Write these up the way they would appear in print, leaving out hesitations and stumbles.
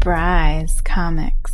Surprise Comics.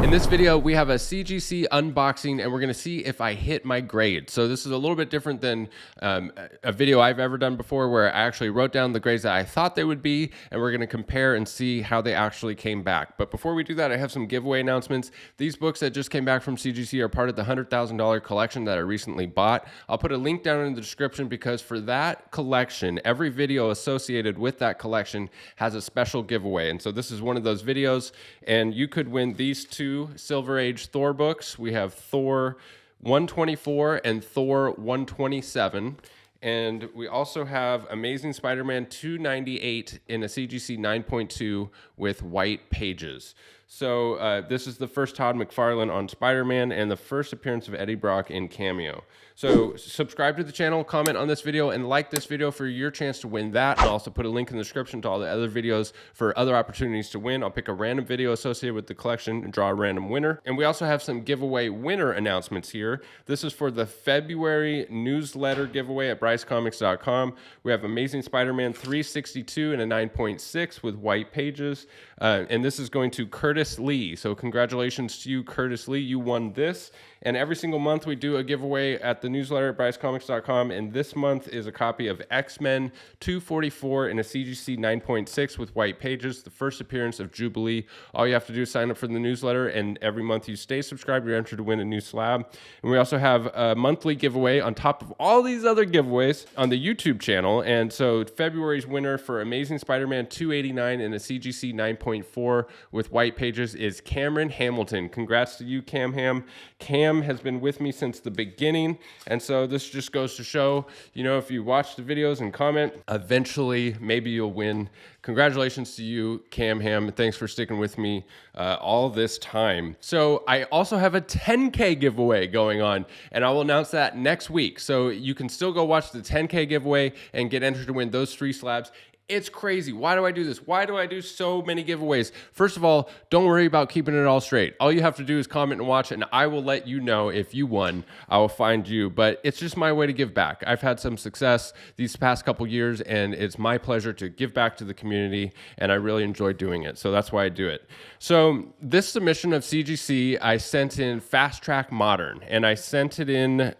In this video, we have a CGC unboxing and we're gonna see if I hit my grade. So this is a little bit different than a video I've ever done before where I actually wrote down the grades that I thought they would be, and we're gonna compare and see how they actually came back. But before we do that, I have some giveaway announcements. These books that just came back from CGC are part of the $100,000 collection that I recently bought. I'll put a link down in the description because for that collection, every video associated with that collection has a special giveaway. And so this is one of those videos, and you could win these two Silver Age Thor books. We have Thor 124 and Thor 127. And we also have Amazing Spider-Man 298 in a CGC 9.2 with white pages. So this is the first Todd McFarlane on Spider-Man and the first appearance of Eddie Brock in Cameo. So subscribe to the channel, comment on this video, and like this video for your chance to win that. I'll also put a link in the description to all the other videos for other opportunities to win. I'll pick a random video associated with the collection and draw a random winner. And we also have some giveaway winner announcements here. This is for the February newsletter giveaway at BryceComics.com. We have Amazing Spider-Man 362 and a 9.6 with white pages. And this is going to Curtis Lee. So congratulations to you, Curtis Lee. You won this. And every single month we do a giveaway at the newsletter at BryceComics.com. And this month is a copy of X-Men 244 in a CGC 9.6 with white pages, the first appearance of Jubilee. All you have to do is sign up for the newsletter, and every month you stay subscribed, you're entered to win a new slab. And we also have a monthly giveaway on top of all these other giveaways on the YouTube channel. And so February's winner for Amazing Spider-Man 289 in a CGC 9.4 with white pages is Cameron Hamilton. Congrats to you, Cam Ham. Cam has been with me since the beginning, and so this just goes to show, you know, if you watch the videos and comment, eventually maybe you'll win. Congratulations to you, Cam Ham. Thanks for sticking with me all this time. So I also have a 10K giveaway going on, and I will announce that next week. So you can still go watch the 10K giveaway and get entered to win those 3 slabs. It's crazy. Why do I do this? Why do I do so many giveaways? First of all, don't worry about keeping it all straight. All you have to do is comment and watch, and I will let you know if you won. I will find you, but it's just my way to give back. I've had some success these past couple years, and it's my pleasure to give back to the community, and I really enjoy doing it, so that's why I do it. So this submission of CGC, I sent in Fast Track Modern, and I sent it in,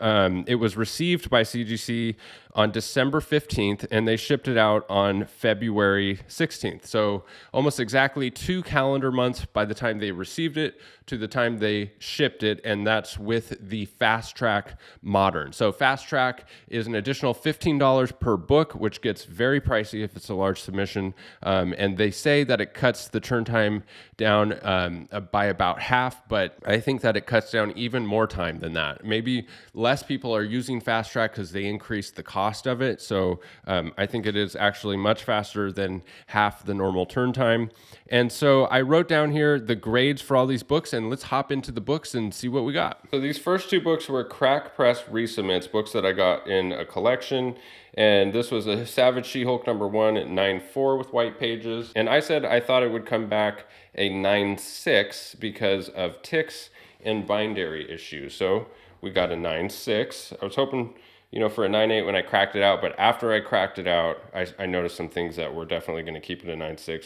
it was received by CGC on December 15th, and they shipped it out on February 16th. So almost exactly 2 calendar months by the time they received it to the time they shipped it, and that's with the Fast Track Modern. So Fast Track is an additional $15 per book, which gets very pricey if it's a large submission, and they say that it cuts the turn time down by about half, but I think that it cuts down even more time than that. Maybe less people are using Fast Track because they increase the cost of it, so I think it is actually much faster than half the normal turn time. And so I wrote down here the grades for all these books, and let's hop into the books and see what we got. So these first 2 books were Crack Press resubmits, books that I got in a collection. And this was a Savage She-Hulk #1 at 9.4 with white pages. And I said I thought it would come back a 9.6 because of ticks and bindery issues. So we got a 9.6. I was hoping, you know, for a 9.8 when I cracked it out, but after I cracked it out, I noticed some things that were definitely going to keep it a 9.6.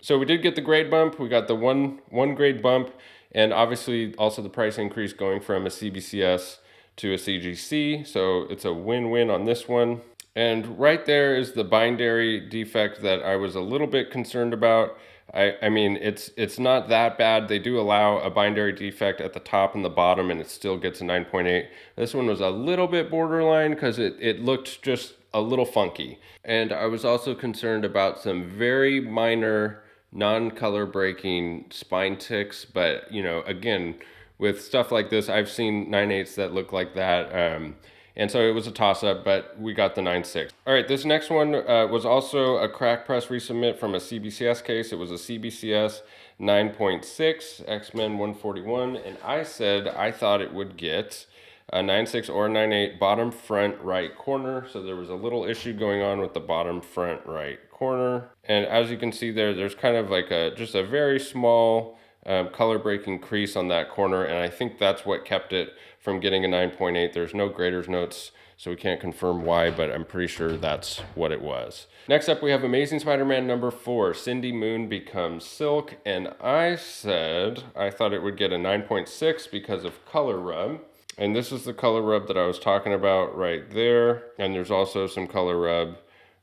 So we did get the grade bump. We got the one grade bump, and obviously also the price increase going from a CBCS to a CGC. So it's a win-win on this one. And right there is the bindery defect that I was a little bit concerned about. I mean, it's not that bad. They do allow a bindery defect at the top and the bottom, and it still gets a 9.8. This one was a little bit borderline because it looked just a little funky. And I was also concerned about some very minor non-color breaking spine ticks. But, you know, again, with stuff like this, I've seen 9.8's that look like that. And so it was a toss-up, but we got the 9.6. All right, this next one was also a Crack Press resubmit from a CBCS case. It was a CBCS 9.6, X-Men 141, and I said I thought it would get a 9.6 or a 9.8 bottom front right corner. So there was a little issue going on with the bottom front right corner. And as you can see there, there's kind of like just a very small color breaking crease on that corner, and I think that's what kept it from getting a 9.8. There's no grader's notes, so we can't confirm why, but I'm pretty sure that's what it was. Next up, we have Amazing Spider-Man number 4, Cindy Moon Becomes Silk, and I said I thought it would get a 9.6 because of color rub. And this is the color rub that I was talking about right there, and there's also some color rub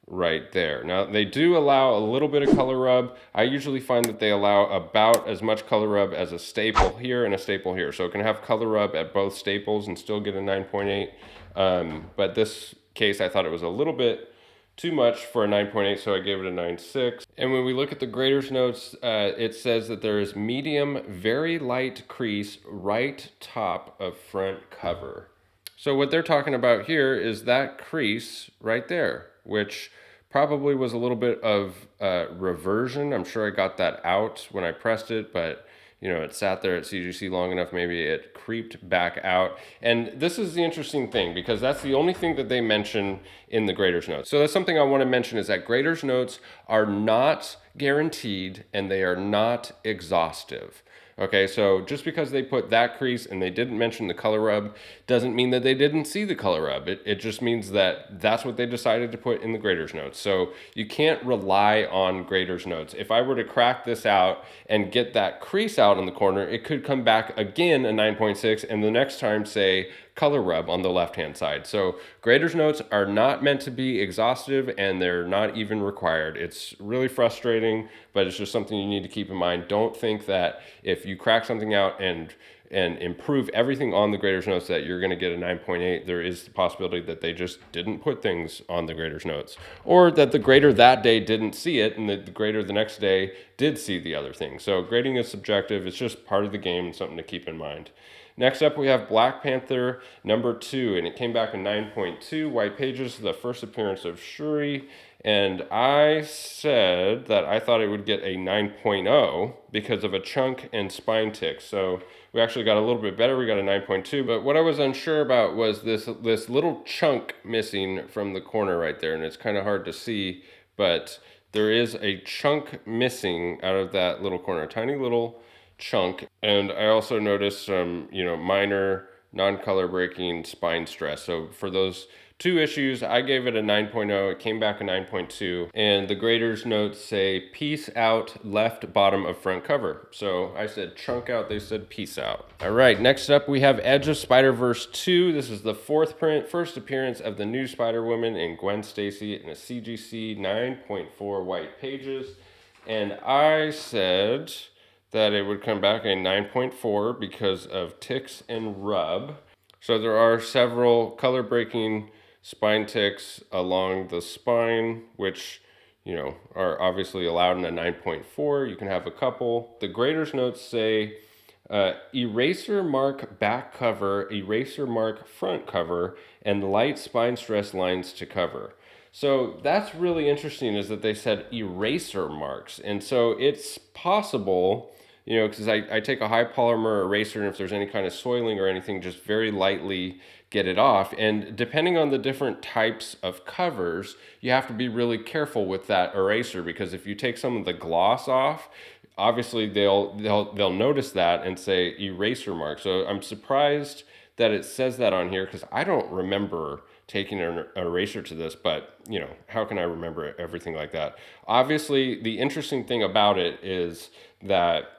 right there. Now, they do allow a little bit of color rub. I usually find that they allow about as much color rub as a staple here and a staple here. So it can have color rub at both staples and still get a 9.8. But this case, I thought it was a little bit too much for a 9.8, so I gave it a 9.6. And when we look at the grader's notes, it says that there is medium, very light crease right top of front cover. So what they're talking about here is that crease right there, which probably was a little bit of reversion. I'm sure I got that out when I pressed it, but you know, it sat there at CGC long enough, maybe it creeped back out. And this is the interesting thing, because that's the only thing that they mention in the grader's notes. So that's something I want to mention, is that grader's notes are not guaranteed and they are not exhaustive. Okay, so just because they put that crease and they didn't mention the color rub doesn't mean that they didn't see the color rub. It just means that that's what they decided to put in the grader's notes. So you can't rely on grader's notes. If I were to crack this out and get that crease out in the corner, it could come back again a 9.6 and the next time say color rub on the left-hand side. So grader's notes are not meant to be exhaustive and they're not even required. It's really frustrating, but it's just something you need to keep in mind. Don't think that if you crack something out and improve everything on the grader's notes that you're going to get a 9.8. There is the possibility that they just didn't put things on the grader's notes, or that the grader that day didn't see it and the grader the next day did see the other thing. So grading is subjective. It's just part of the game and something to keep in mind. Next up, we have Black Panther number 2, and it came back in 9.2 white pages, the first appearance of Shuri. And I said that I thought it would get a 9.0 because of a chunk and spine tick. So we actually got a little bit better. We got a 9.2. But what I was unsure about was this little chunk missing from the corner right there. And it's kind of hard to see, but there is a chunk missing out of that little corner, a tiny little chunk. And I also noticed some, minor non-color breaking spine stress. So for those two issues, I gave it a 9.0. It came back a 9.2. And the grader's notes say peace out, left bottom of front cover. So I said chunk out, they said peace out. All right, next up we have Edge of Spider-Verse 2. This is the 4th print, first appearance of the new Spider-Woman and Gwen Stacy in a CGC 9.4 white pages. And I said that it would come back a 9.4 because of ticks and rub. So there are several color breaking spine ticks along the spine, which are obviously allowed in a 9.4. You can have a couple. The grader's notes say eraser mark back cover, eraser mark front cover, and light spine stress lines to cover. So that's really interesting, is that they said eraser marks. And so it's possible, because I take a high polymer eraser, and if there's any kind of soiling or anything, just very lightly get it off. And depending on the different types of covers, you have to be really careful with that eraser, because if you take some of the gloss off, obviously they'll notice that and say eraser mark. So I'm surprised that it says that on here, because I don't remember taking an eraser to this, but how can I remember everything like that? Obviously, the interesting thing about it is that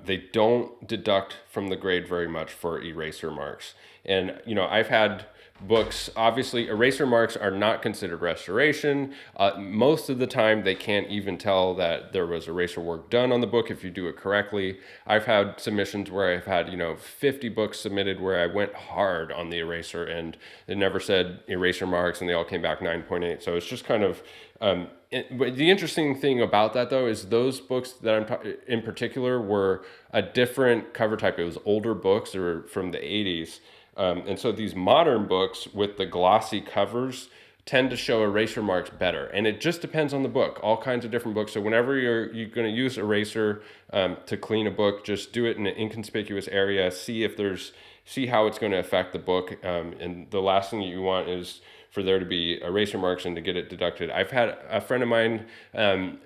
they don't deduct from the grade very much for eraser marks. And, I've had books, obviously eraser marks are not considered restoration. Most of the time they can't even tell that there was eraser work done on the book if you do it correctly. I've had submissions where I've had 50 books submitted where I went hard on the eraser and it never said eraser marks and they all came back 9.8. So it's just kind of but the interesting thing about that, though, is those books that I'm in particular were a different cover type. It was older books. They were from the 80s. And so these modern books with the glossy covers tend to show eraser marks better. And it just depends on the book, all kinds of different books. So whenever you're going to use eraser to clean a book, just do it in an inconspicuous area. See how it's going to affect the book. And the last thing you want is for there to be eraser marks and to get it deducted. I've had a friend of mine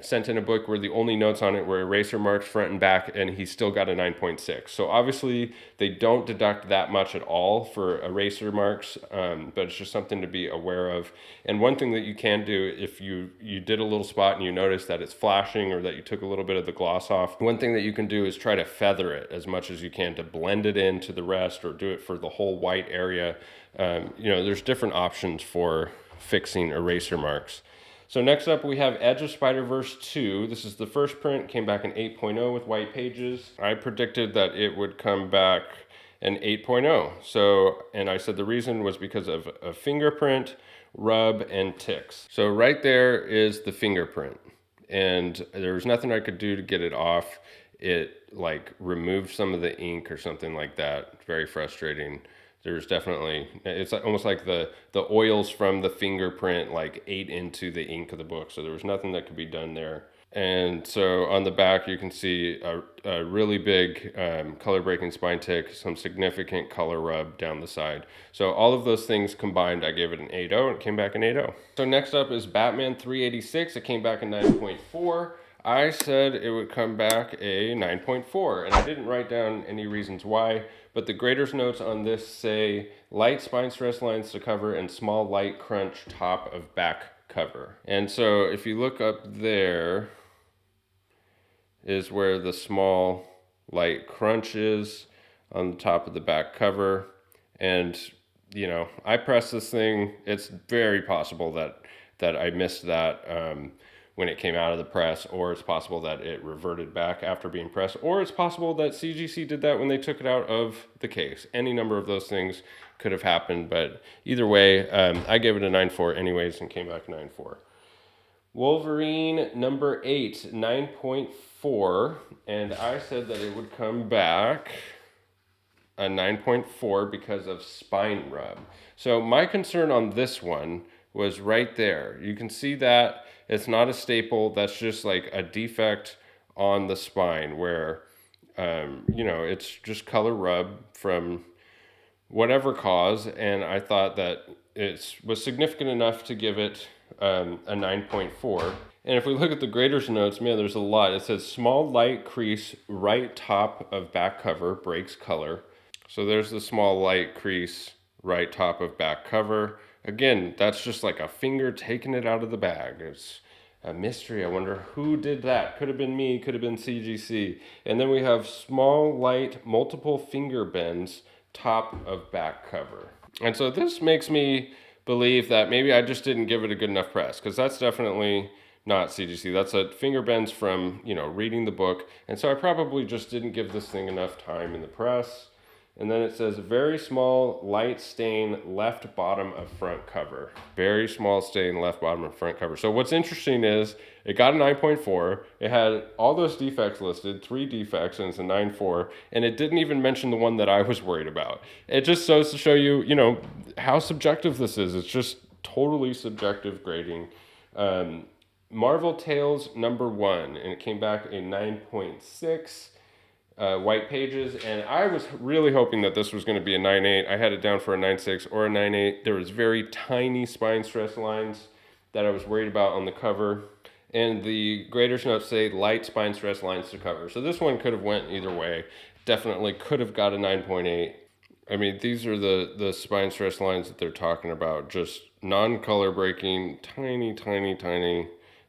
sent in a book where the only notes on it were eraser marks front and back, and he still got a 9.6. So obviously they don't deduct that much at all for eraser marks, but it's just something to be aware of. And one thing that you can do if you did a little spot and you notice that it's flashing or that you took a little bit of the gloss off, one thing that you can do is try to feather it as much as you can to blend it into the rest, or do it for the whole white area. You know, there's different options for fixing eraser marks. So next up we have Edge of Spider-Verse 2. This is the first print, came back in 8.0 with white pages. I predicted that it would come back in 8.0. So, and I said the reason was because of a fingerprint, rub, and ticks. So right there is the fingerprint, and there was nothing I could do to get it off. It like removed some of the ink or something like that. Very frustrating. There's definitely, it's almost like the oils from the fingerprint like ate into the ink of the book. So there was nothing that could be done there. And so on the back, you can see a really big color breaking spine tick, some significant color rub down the side. So all of those things combined, I gave it an 8.0 and it came back in 8.0. So next up is Batman 386. It came back in 9.4. I said it would come back a 9.4, and I didn't write down any reasons why, but the grader's notes on this say light spine stress lines to cover and small light crunch top of back cover. And so if you look up there is where the small light crunch is on the top of the back cover. And you know, I pressed this thing. It's very possible that I missed that when it came out of the press, or it's possible that it reverted back after being pressed, or it's possible that CGC did that when they took it out of the case. Any number of those things could have happened, but either way, I gave it a 9.4 anyways and came back 9.4. Wolverine number 8, 9.4, and I said that it would come back a 9.4 because of spine rub. So my concern on this one was right there. You can see that it's not a staple, that's just like a defect on the spine where, you know, it's just color rub from whatever cause, and I thought that it was significant enough to give it a 9.4. And if we look at the grader's notes, man, there's a lot. It says small light crease right top of back cover breaks color. So there's the small light crease right top of back cover. Again, that's just like a finger taking it out of the bag. It's a mystery. I wonder who did that. Could have been me, could have been CGC. And then we have small light multiple finger bends top of back cover. And so this makes me believe that maybe I just didn't give it a good enough press, because that's definitely not CGC. That's a finger bends from, you know, reading the book. And so I probably just didn't give this thing enough time in the press. And then it says very small light stain left bottom of front cover. Very small stain left bottom of front cover. So what's interesting is it got a 9.4. It had all those defects listed, 3 defects, and it's a 9.4. And it didn't even mention the one that I was worried about. It just goes to show you, you know, how subjective this is. It's just totally subjective grading. Marvel Tales number 1, and it came back a 9.6. White pages, and I was really hoping that this was going to be a 9.8. I had it down for a 9.6 or a 9.8. There was very tiny spine stress lines that I was worried about on the cover, and the grader's notes say light spine stress lines to cover. So this one could have went either way. Definitely could have got a 9.8. I mean, these are the spine stress lines that they're talking about, just non-color breaking, tiny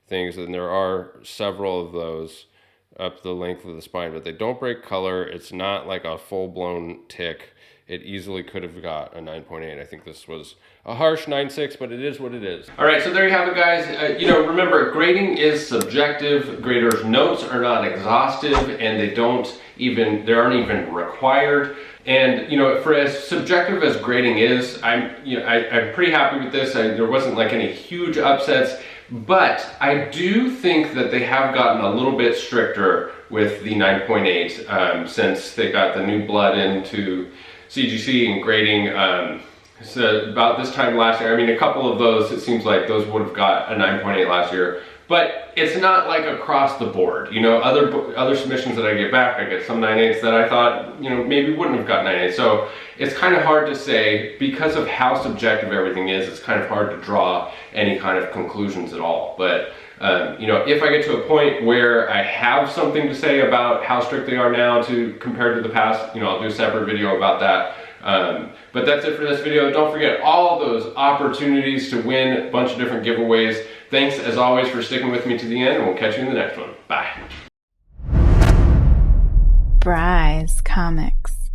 things, and there are several of those up the length of the spine, but they don't break color. It's not like a full-blown tick. It easily could have got a 9.8. I think this was a harsh 9.6, but it is what it is. All right, so there you have it, guys. You know, remember, grading is subjective. Graders' notes are not exhaustive, and they aren't even required. And you know, for as subjective as grading is, I'm pretty happy with this. There wasn't like any huge upsets. But I do think that they have gotten a little bit stricter with the 9.8 since they got the new blood into CGC and grading. So about this time last year, I mean, a couple of those, it seems like those would have got a 9.8 last year. But it's not like across the board. You know, other submissions that I get back, I get some 9.8's that I thought, you know, maybe wouldn't have got 9.8. So it's kind of hard to say, because of how subjective everything is, it's kind of hard to draw any kind of conclusions at all. But you know, if I get to a point where I have something to say about how strict they are now compared to the past, you know, I'll do a separate video about that. But that's it for this video. Don't forget all those opportunities to win a bunch of different giveaways. Thanks as always for sticking with me to the end, and we'll catch you in the next one. Bye. Bry's Comics.